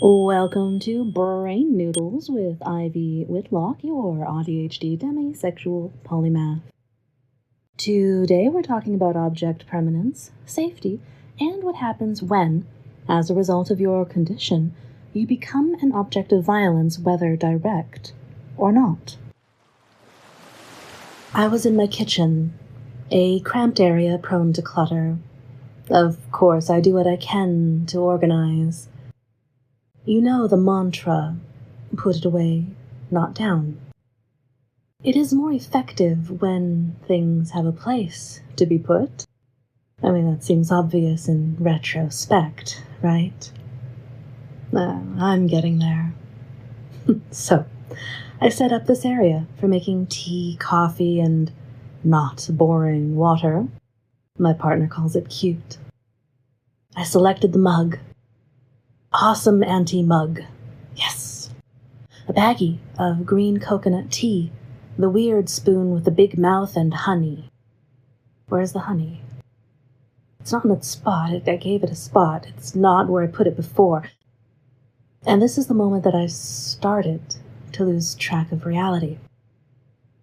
Welcome to Brain Noodles with Ivy Whitlock, your ADHD demisexual polymath. Today we're talking about object permanence, safety, and what happens when, as a result of your condition, you become an object of violence, whether direct or not. I was in my kitchen, a cramped area prone to clutter. Of course, I do what I can to organize. You know the mantra, put it away, not down. It is more effective when things have a place to be put. I mean, that seems obvious in retrospect, right? I'm getting there. So, I set up this area for making tea, coffee, and not boring water. My partner calls it cute. I selected the mug. Awesome anti-mug. Yes. A baggie of green coconut tea, the weird spoon with the big mouth, and honey. Where's the honey? It's not in its spot. I gave it a spot. It's not where I put it before. And this is the moment that I started to lose track of reality.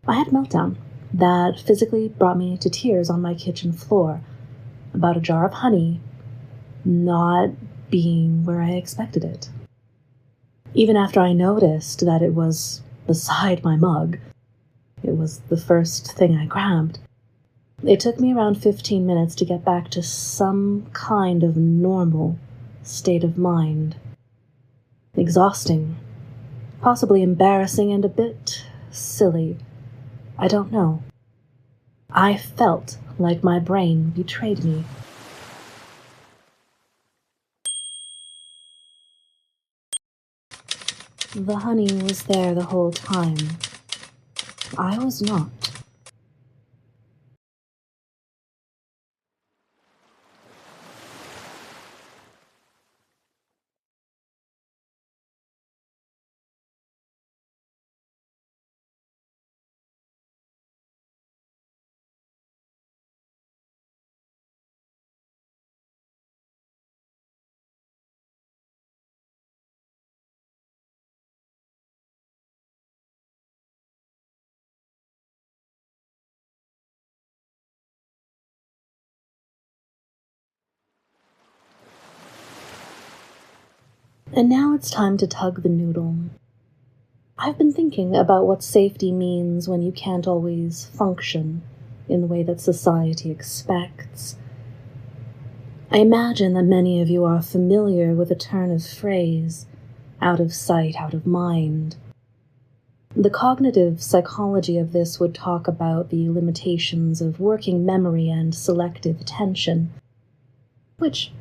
I had a meltdown that physically brought me to tears on my kitchen floor about a jar of honey not being where I expected it. Even after I noticed that it was beside my mug, it was the first thing I grabbed, it took me around 15 minutes to get back to some kind of normal state of mind. Exhausting, possibly embarrassing, and a bit silly. I don't know. I felt like my brain betrayed me. The honey was there the whole time. I was not. And now it's time to tug the noodle. I've been thinking about what safety means when you can't always function in the way that society expects. I imagine that many of you are familiar with the turn of phrase, out of sight, out of mind. The cognitive psychology of this would talk about the limitations of working memory and selective attention, which,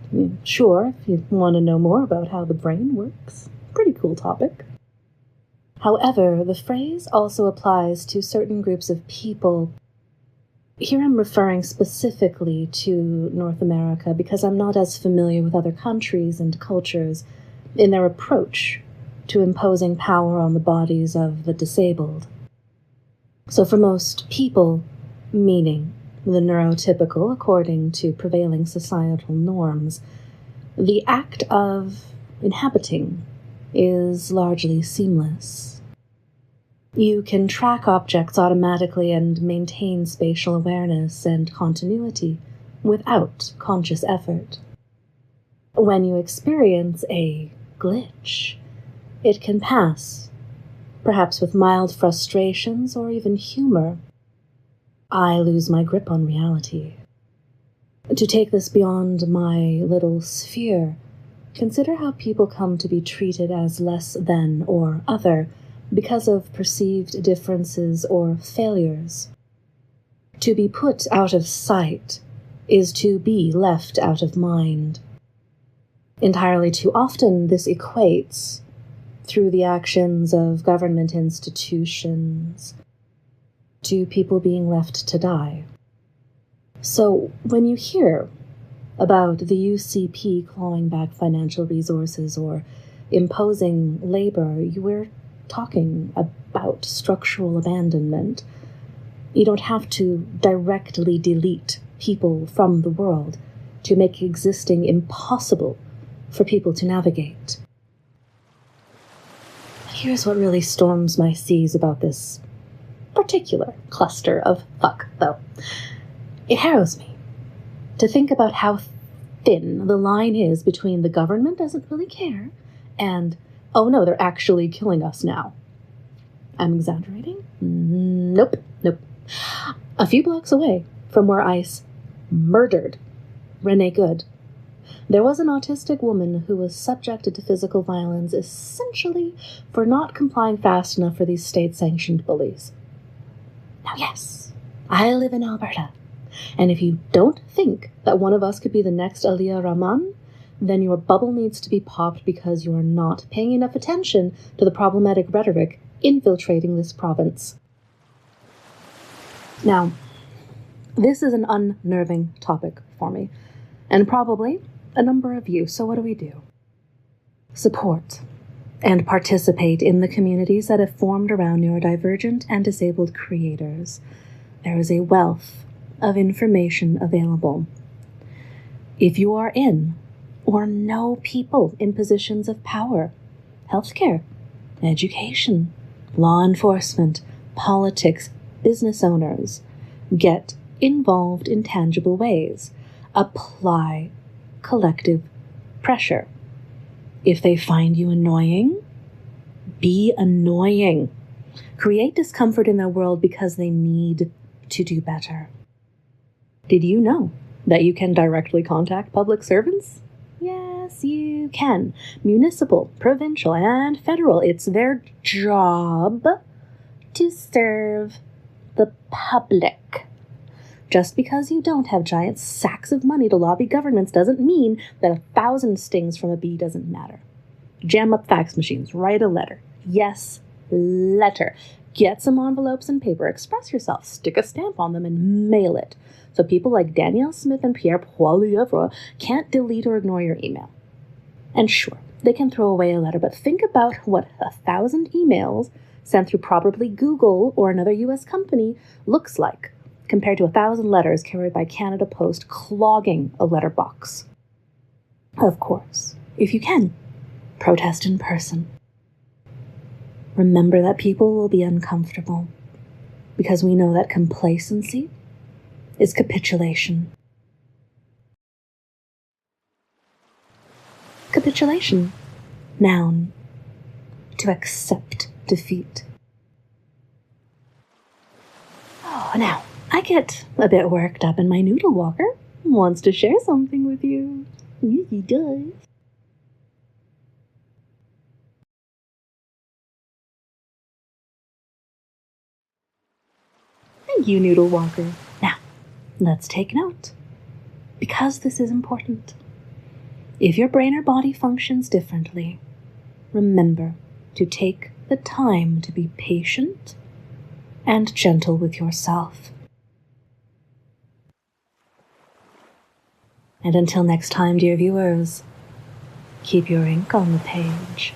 sure, if you want to know more about how the brain works, pretty cool topic. However, the phrase also applies to certain groups of people. Here I'm referring specifically to North America because I'm not as familiar with other countries and cultures in their approach to imposing power on the bodies of the disabled. So for most people, meaning the neurotypical according to prevailing societal norms, the act of inhabiting is largely seamless. You can track objects automatically and maintain spatial awareness and continuity without conscious effort. When you experience a glitch, it can pass, perhaps with mild frustrations or even humor. I lose my grip on reality. To take this beyond my little sphere, consider how people come to be treated as less than or other because of perceived differences or failures. To be put out of sight is to be left out of mind. Entirely too often, this equates, through the actions of government institutions, to people being left to die. So when you hear about the UCP clawing back financial resources or imposing labor, we're talking about structural abandonment. You don't have to directly delete people from the world to make existing impossible for people to navigate. Here's what really storms my seas about this particular cluster of fuck, though. It harrows me to think about how thin the line is between the government doesn't really care and, oh no, they're actually killing us now. I'm exaggerating? Nope. A few blocks away from where ICE murdered Renee Good, there was an autistic woman who was subjected to physical violence essentially for not complying fast enough for these state-sanctioned bullies. Now, yes, I live in Alberta, and if you don't think that one of us could be the next Aliyah Rahman, then your bubble needs to be popped because you are not paying enough attention to the problematic rhetoric infiltrating this province. Now, this is an unnerving topic for me, and probably a number of you, so what do? Support and participate in the communities that have formed around neurodivergent and disabled creators. There is a wealth of information available. If you are in or know people in positions of power, healthcare, education, law enforcement, politics, business owners, get involved in tangible ways. Apply collective pressure. If they find you annoying, be annoying. Create discomfort in their world because they need to do better. Did you know that you can directly contact public servants? Yes, you can. Municipal, provincial, and federal. It's their job to serve the public. Just because you don't have giant sacks of money to lobby governments doesn't mean that 1,000 stings from a bee doesn't matter. Jam up fax machines, write a letter. Yes, letter. Get some envelopes and paper, express yourself, stick a stamp on them, and mail it. So people like Danielle Smith and Pierre Poilievre can't delete or ignore your email. And sure, they can throw away a letter, but think about what 1,000 emails sent through probably Google or another US company looks like, compared to 1,000 letters carried by Canada Post clogging a letterbox. Of course, if you can, protest in person. Remember that people will be uncomfortable, because we know that complacency is capitulation. Capitulation, noun, to accept defeat. Oh, now, I get a bit worked up and my noodle walker wants to share something with you. Yes, he does. Thank you, Noodle Walker. Now, let's take note, because this is important. If your brain or body functions differently, remember to take the time to be patient and gentle with yourself. And until next time, dear viewers, keep your ink on the page.